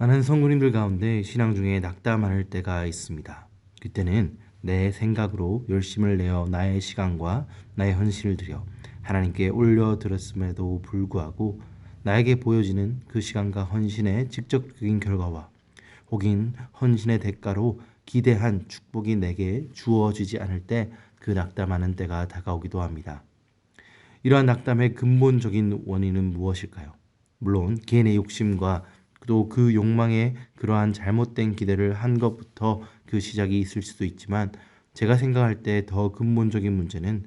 많은 성도님들 가운데 신앙 중에 낙담할 때가 있습니다. 그때는 내 생각으로 열심을 내어 나의 시간과 나의 헌신을 들여 하나님께 올려드렸음에도 불구하고 나에게 보여지는 그 시간과 헌신의 직접적인 결과와 혹은 헌신의 대가로 기대한 축복이 내게 주어지지 않을 때 그 낙담하는 때가 다가오기도 합니다. 이러한 낙담의 근본적인 원인은 무엇일까요? 물론 개인의 욕심과 또 그 욕망에 그러한 잘못된 기대를 한 것부터 그 시작이 있을 수도 있지만, 제가 생각할 때 더 근본적인 문제는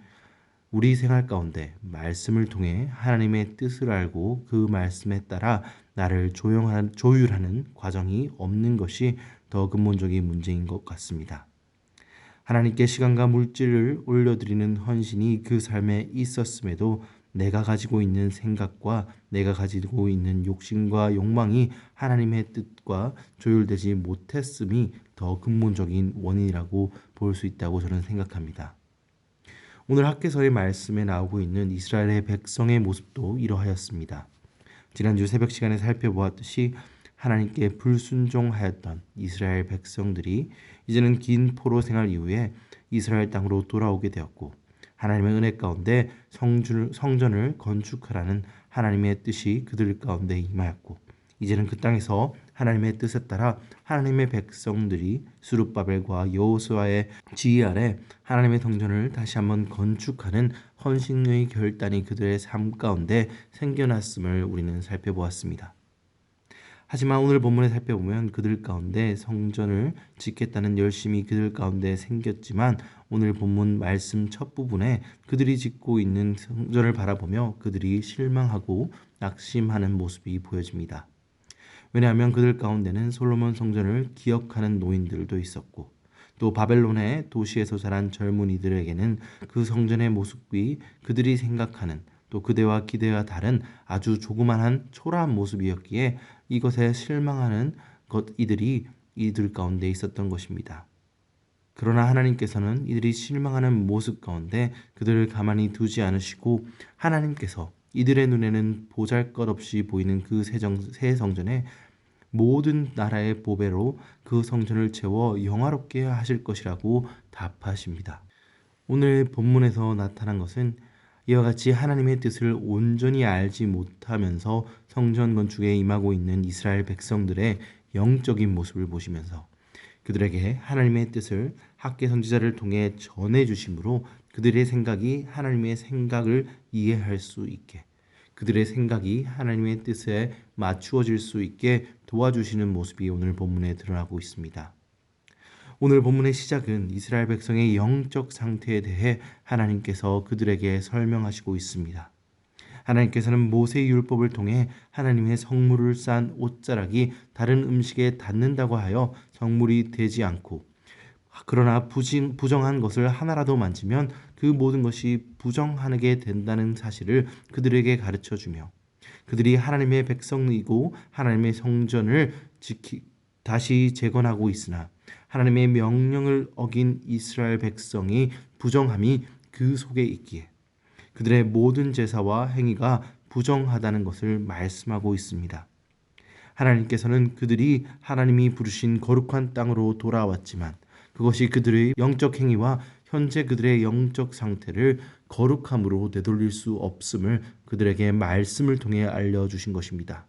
우리 생활 가운데 말씀을 통해 하나님의 뜻을 알고 그 말씀에 따라 나를 조율하는 과정이 없는 것이 더 근본적인 문제인 것 같습니다. 하나님께 시간과 물질을 올려드리는 헌신이 그 삶에 있었음에도 내가 가지고 있는 생각과 내가 가지고 있는 욕심과 욕망이 하나님의 뜻과 조율되지 못했음이 더 근본적인 원인이라고 볼 수 있다고 저는 생각합니다. 오늘 학개서의 말씀에 나오고 있는 이스라엘의 백성의 모습도 이러하였습니다. 지난주 새벽 시간에 살펴보았듯이 하나님께 불순종하였던 이스라엘 백성들이 이제는 긴 포로 생활 이후에 이스라엘 땅으로 돌아오게 되었고, 하나님의 은혜 가운데 성전을 건축하라는 하나님의 뜻이 그들 가운데 임하였고, 이제는 그 땅에서 하나님의 뜻에 따라 하나님의 백성들이 스룹바벨과 여호수아의 지휘 아래 하나님의 성전을 다시 한번 건축하는 헌신의 결단이 그들의 삶 가운데 생겨났음을 우리는 살펴보았습니다. 하지만 오늘 본문에 살펴보면 그들 가운데 성전을 짓겠다는 열심이 그들 가운데 생겼지만, 오늘 본문 말씀 첫 부분에 그들이 짓고 있는 성전을 바라보며 그들이 실망하고 낙심하는 모습이 보여집니다. 왜냐하면 그들 가운데는 솔로몬 성전을 기억하는 노인들도 있었고, 또 바벨론의 도시에서 자란 젊은이들에게는 그 성전의 모습이 그들이 생각하는, 또 그대와 기대와 다른 아주 조그만한 초라한 모습이었기에 이것에 실망하는 이들이 이들 가운데 있었던 것입니다. 그러나 하나님께서는 이들이 실망하는 모습 가운데 그들을 가만히 두지 않으시고, 하나님께서 이들의 눈에는 보잘것없이 보이는 그 새 성전에 모든 나라의 보배로 그 성전을 채워 영화롭게 하실 것이라고 답하십니다. 오늘 본문에서 나타난 것은 이와 같이 하나님의 뜻을 온전히 알지 못하면서 성전 건축에 임하고 있는 이스라엘 백성들의 영적인 모습을 보시면서 그들에게 하나님의 뜻을 학개 선지자를 통해 전해 주심으로 그들의 생각이 하나님의 생각을 이해할 수 있게, 그들의 생각이 하나님의 뜻에 맞추어질 수 있게 도와주시는 모습이 오늘 본문에 드러나고 있습니다. 오늘 본문의 시작은 이스라엘 백성의 영적 상태에 대해 하나님께서 그들에게 설명하시고 있습니다. 하나님께서는 모세의 율법을 통해 하나님의 성물을 싼 옷자락이 다른 음식에 닿는다고 하여 성물이 되지 않고, 그러나 부정한 것을 하나라도 만지면 그 모든 것이 부정하게 된다는 사실을 그들에게 가르쳐주며, 그들이 하나님의 백성이고 하나님의 성전을 다시 재건하고 있으나 하나님의 명령을 어긴 이스라엘 백성이 부정함이 그 속에 있기에 그들의 모든 제사와 행위가 부정하다는 것을 말씀하고 있습니다. 하나님께서는 그들이 하나님이 부르신 거룩한 땅으로 돌아왔지만 그것이 그들의 영적 행위와 현재 그들의 영적 상태를 거룩함으로 되돌릴 수 없음을 그들에게 말씀을 통해 알려주신 것입니다.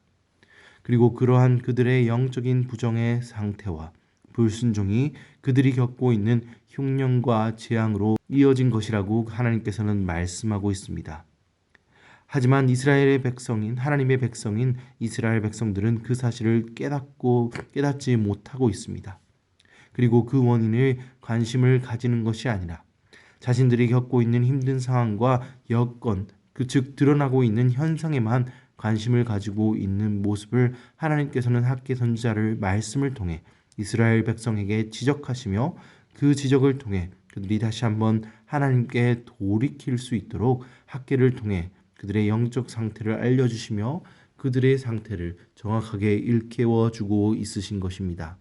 그리고 그러한 그들의 영적인 부정의 상태와 불순종이 그들이 겪고 있는 흉년과 재앙으로 이어진 것이라고 하나님께서는 말씀하고 있습니다. 하지만 이스라엘의 백성인 하나님의 백성인 이스라엘 백성들은 그 사실을 깨닫지 못하고 있습니다. 그리고 그 원인을 관심을 가지는 것이 아니라 자신들이 겪고 있는 힘든 상황과 여건, 즉 드러나고 있는 현상에만 관심을 가지고 있는 모습을 하나님께서는 학개 선지자를 말씀을 통해 이스라엘 백성에게 지적하시며, 그 지적을 통해 그들이 다시 한번 하나님께 돌이킬 수 있도록 학개를 통해 그들의 영적 상태를 알려주시며 그들의 상태를 정확하게 일깨워주고 있으신 것입니다.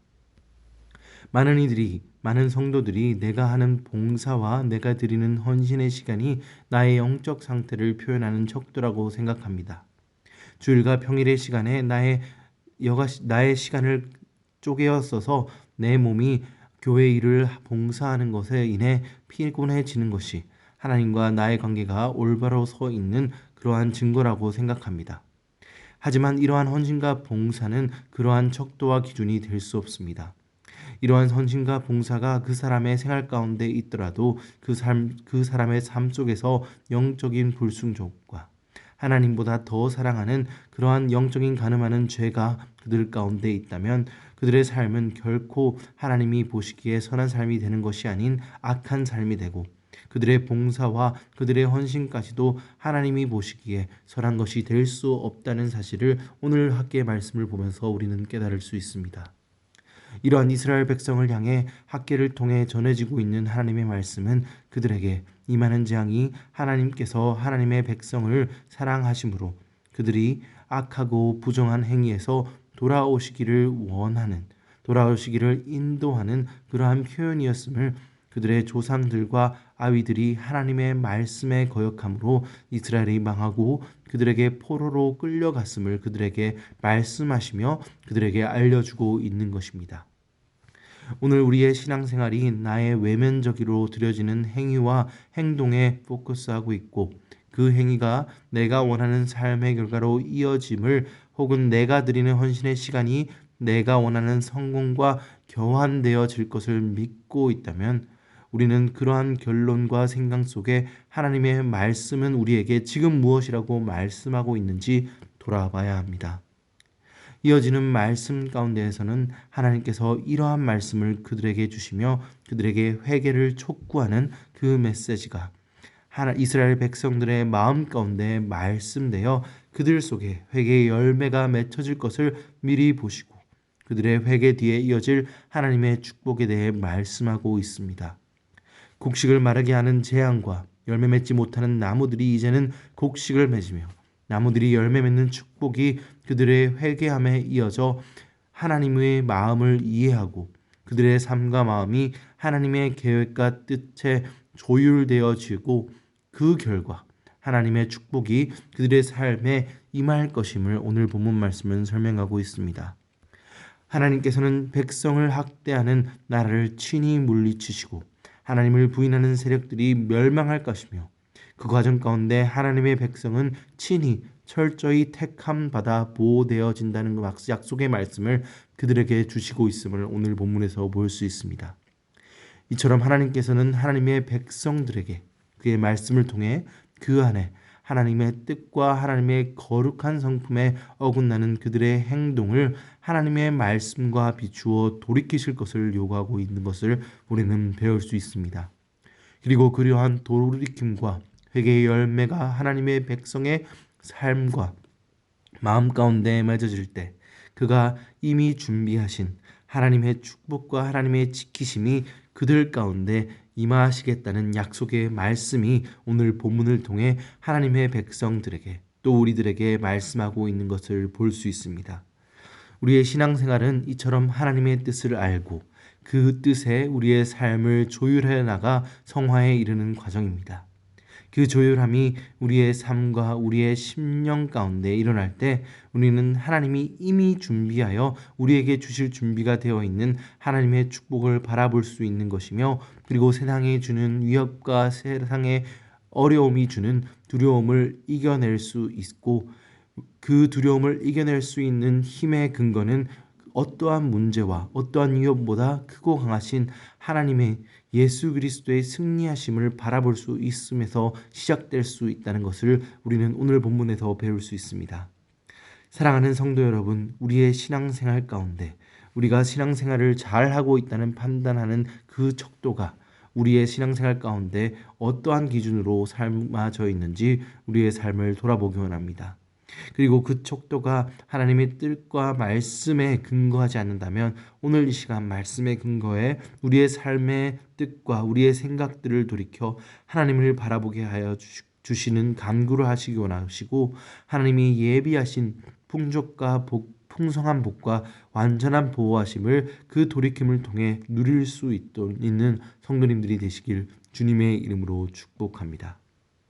많은 성도들이 내가 하는 봉사와 내가 드리는 헌신의 시간이 나의 영적 상태를 표현하는 척도라고 생각합니다. 주일과 평일의 시간에 나의 나의 시간을 쪼개어 써서 내 몸이 교회 일을 봉사하는 것에 인해 피곤해지는 것이 하나님과 나의 관계가 올바로 서 있는 그러한 증거라고 생각합니다. 하지만 이러한 헌신과 봉사는 그러한 척도와 기준이 될 수 없습니다. 이러한 헌신과 봉사가 그 사람의 생활 가운데 있더라도 그 사람의 삶 속에서 영적인 불순종과 하나님보다 더 사랑하는 그러한 영적인 가늠하는 죄가 그들 가운데 있다면 그들의 삶은 결코 하나님이 보시기에 선한 삶이 되는 것이 아닌 악한 삶이 되고 그들의 봉사와 그들의 헌신까지도 하나님이 보시기에 선한 것이 될 수 없다는 사실을 오늘 학계의 말씀을 보면서 우리는 깨달을 수 있습니다. 이러한 이스라엘 백성을 향해 학계를 통해 전해지고 있는 하나님의 말씀은 그들에게 임하는 재앙이 하나님께서 하나님의 백성을 사랑하심으로 그들이 악하고 부정한 행위에서 돌아오시기를 인도하는 그러한 표현이었음을 그들의 조상들과 아위들이 하나님의 말씀에 거역함으로 이스라엘이 망하고 그들에게 포로로 끌려갔음을 그들에게 말씀하시며 그들에게 알려주고 있는 것입니다. 오늘 우리의 신앙생활이 나의 외면적으로 드려지는 행위와 행동에 포커스하고 있고 그 행위가 내가 원하는 삶의 결과로 이어짐을 혹은 내가 드리는 헌신의 시간이 내가 원하는 성공과 교환되어질 것을 믿고 있다면 우리는 그러한 결론과 생각 속에 하나님의 말씀은 우리에게 지금 무엇이라고 말씀하고 있는지 돌아봐야 합니다. 이어지는 말씀 가운데에서는 하나님께서 이러한 말씀을 그들에게 주시며 그들에게 회개를 촉구하는 그 메시지가 이스라엘 백성들의 마음 가운데 말씀되어 그들 속에 회개의 열매가 맺혀질 것을 미리 보시고 그들의 회개 뒤에 이어질 하나님의 축복에 대해 말씀하고 있습니다. 곡식을 마르게 하는 재앙과 열매 맺지 못하는 나무들이 이제는 곡식을 맺으며 나무들이 열매 맺는 축복이 그들의 회개함에 이어져 하나님의 마음을 이해하고 그들의 삶과 마음이 하나님의 계획과 뜻에 조율되어지고 그 결과 하나님의 축복이 그들의 삶에 임할 것임을 오늘 본문 말씀은 설명하고 있습니다. 하나님께서는 백성을 학대하는 나라를 친히 물리치시고 하나님을 부인하는 세력들이 멸망할 것이며 그 과정 가운데 하나님의 백성은 친히 철저히 택함 받아 보호되어진다는 약속의 말씀을 그들에게 주시고 있음을 오늘 본문에서 볼 수 있습니다. 이처럼 하나님께서는 하나님의 백성들에게 그의 말씀을 통해 그 안에 하나님의 뜻과 하나님의 거룩한 성품에 어긋나는 그들의 행동을 하나님의 말씀과 비추어 돌이키실 것을 요구하고 있는 것을 우리는 배울 수 있습니다. 그리고 그러한 돌이킴과 회개의 열매가 하나님의 백성의 삶과 마음 가운데 맺어질 때 그가 이미 준비하신 하나님의 축복과 하나님의 지키심이 그들 가운데 임하시겠다는 약속의 말씀이 오늘 본문을 통해 하나님의 백성들에게 또 우리들에게 말씀하고 있는 것을 볼 수 있습니다. 우리의 신앙생활은 이처럼 하나님의 뜻을 알고 그 뜻에 우리의 삶을 조율해 나가 성화에 이르는 과정입니다. 그 조율함이 우리의 삶과 우리의 심령 가운데 일어날 때 우리는 하나님이 이미 준비하여 우리에게 주실 준비가 되어 있는 하나님의 축복을 바라볼 수 있는 것이며 그리고 세상에 주는 위협과 세상의 어려움이 주는 두려움을 이겨낼 수 있고 그 두려움을 이겨낼 수 있는 힘의 근거는 어떠한 문제와 어떠한 위협보다 크고 강하신 하나님의 예수 그리스도의 승리하심을 바라볼 수 있음에서 시작될 수 있다는 것을 우리는 오늘 본문에서 배울 수 있습니다. 사랑하는 성도 여러분, 우리의 신앙생활 가운데 우리가 신앙생활을 잘하고 있다는 판단하는 그 척도가 우리의 신앙생활 가운데 어떠한 기준으로 삶아져 있는지 우리의 삶을 돌아보기 원합니다. 그리고 그 척도가 하나님의 뜻과 말씀에 근거하지 않는다면 오늘 이 시간 말씀의 근거에 우리의 삶의 뜻과 우리의 생각들을 돌이켜 하나님을 바라보게 하여 주시는 간구를 하시기 원하시고 하나님이 예비하신 풍족과 풍성한 복과 완전한 보호하심을 그 돌이킴을 통해 누릴 수 있는 성도님들이 되시길 주님의 이름으로 축복합니다.